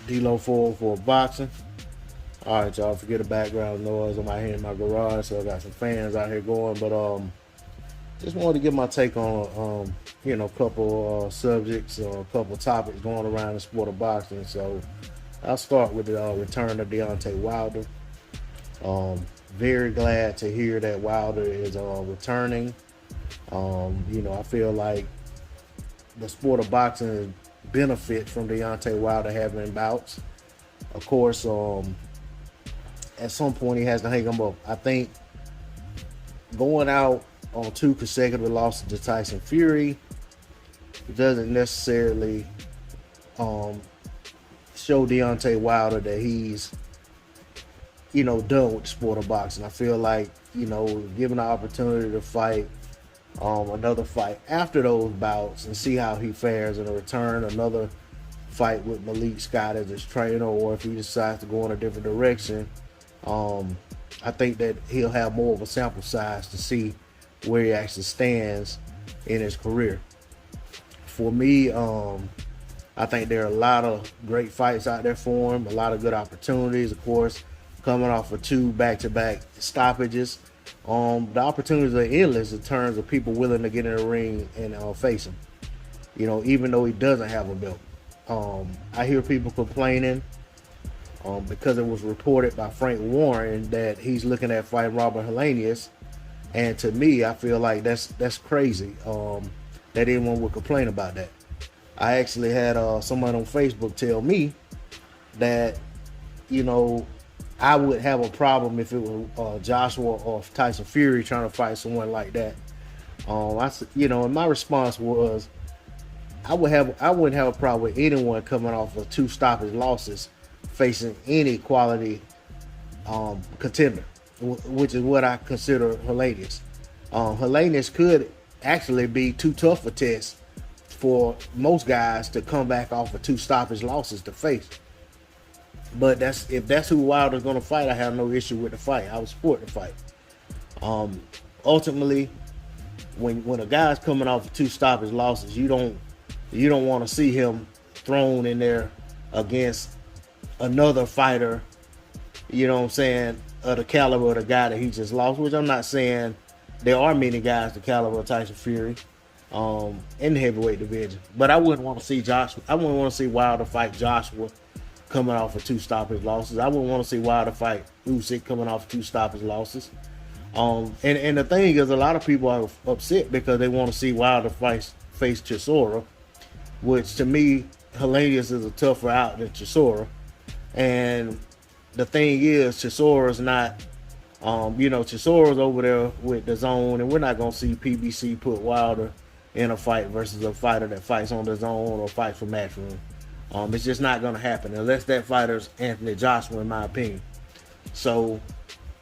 D-Lo 404 Boxing. All right, y'all, forget the background noise. I'm out here in my garage, so I got some fans out here going. But just wanted to get my take on a couple subjects or a couple topics going around the sport of boxing. So I'll start with the return of Deontay Wilder. Very glad to hear that Wilder is returning. I feel like the sport of boxing benefits from Deontay Wilder having bouts. Of course, at some point he has to hang them up. I think going out on 2 consecutive losses to Tyson Fury doesn't necessarily show Deontay Wilder that he's done with the sport of boxing. I feel like given the opportunity to fight another fight after those bouts and see how he fares in a return, another fight with Malik Scott as his trainer, or if he decides to go in a different direction, I think that he'll have more of a sample size to see where he actually stands in his career. For me, I think there are a lot of great fights out there for him, a lot of good opportunities. Of course, coming off of 2 back-to-back stoppages, the opportunities are endless in terms of people willing to get in the ring and face him. Even though he doesn't have a belt. I hear people complaining because it was reported by Frank Warren that he's looking at fighting Robert Helenius, and to me, I feel like that's crazy that anyone would complain about that. I actually had someone on Facebook tell me that I would have a problem if it was Joshua or Tyson Fury trying to fight someone like that. And my response was, I wouldn't have a problem with anyone coming off of 2 stoppage losses facing any quality contender, which is what I consider Helenius. Helenius could actually be too tough a test for most guys to come back off of 2 stoppage losses to face. But if that's who Wilder's going to fight, I have no issue with the fight. I would support the fight. Ultimately, when a guy's coming off of 2 stoppage losses, you don't want to see him thrown in there against another fighter, of the caliber of the guy that he just lost, which I'm not saying there are many guys the caliber of Tyson Fury in the heavyweight division. But I wouldn't want to see Wilder fight Joshua coming off of 2 stoppage losses. I wouldn't want to see Wilder fight Usyk coming off of 2 stoppage losses. And the thing is, a lot of people are upset because they want to see Wilder face Chisora, which to me, Helenius is a tougher out than Chisora. And the thing is, Chisora's not, Chisora's over there with the zone, and we're not going to see PBC put Wilder in a fight versus a fighter that fights on the zone or fights for Matchroom. It's just not going to happen unless that fighter's Anthony Joshua, in my opinion. So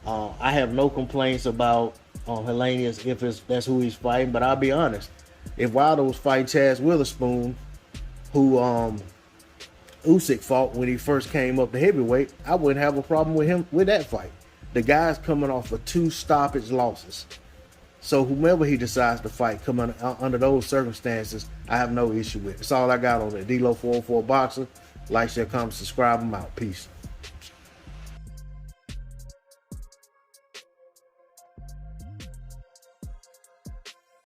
I have no complaints about Helenius if that's who he's fighting. But I'll be honest, if Wilder was fighting Chaz Witherspoon, who Usyk fought when he first came up to heavyweight, I wouldn't have a problem with him with that fight. The guy's coming off of 2 stoppage losses. So whomever he decides to fight coming under those circumstances, I have no issue with. That's all I got on it. D-Lo 404 Boxer. Like, share, comment, subscribe. I'm out. Peace.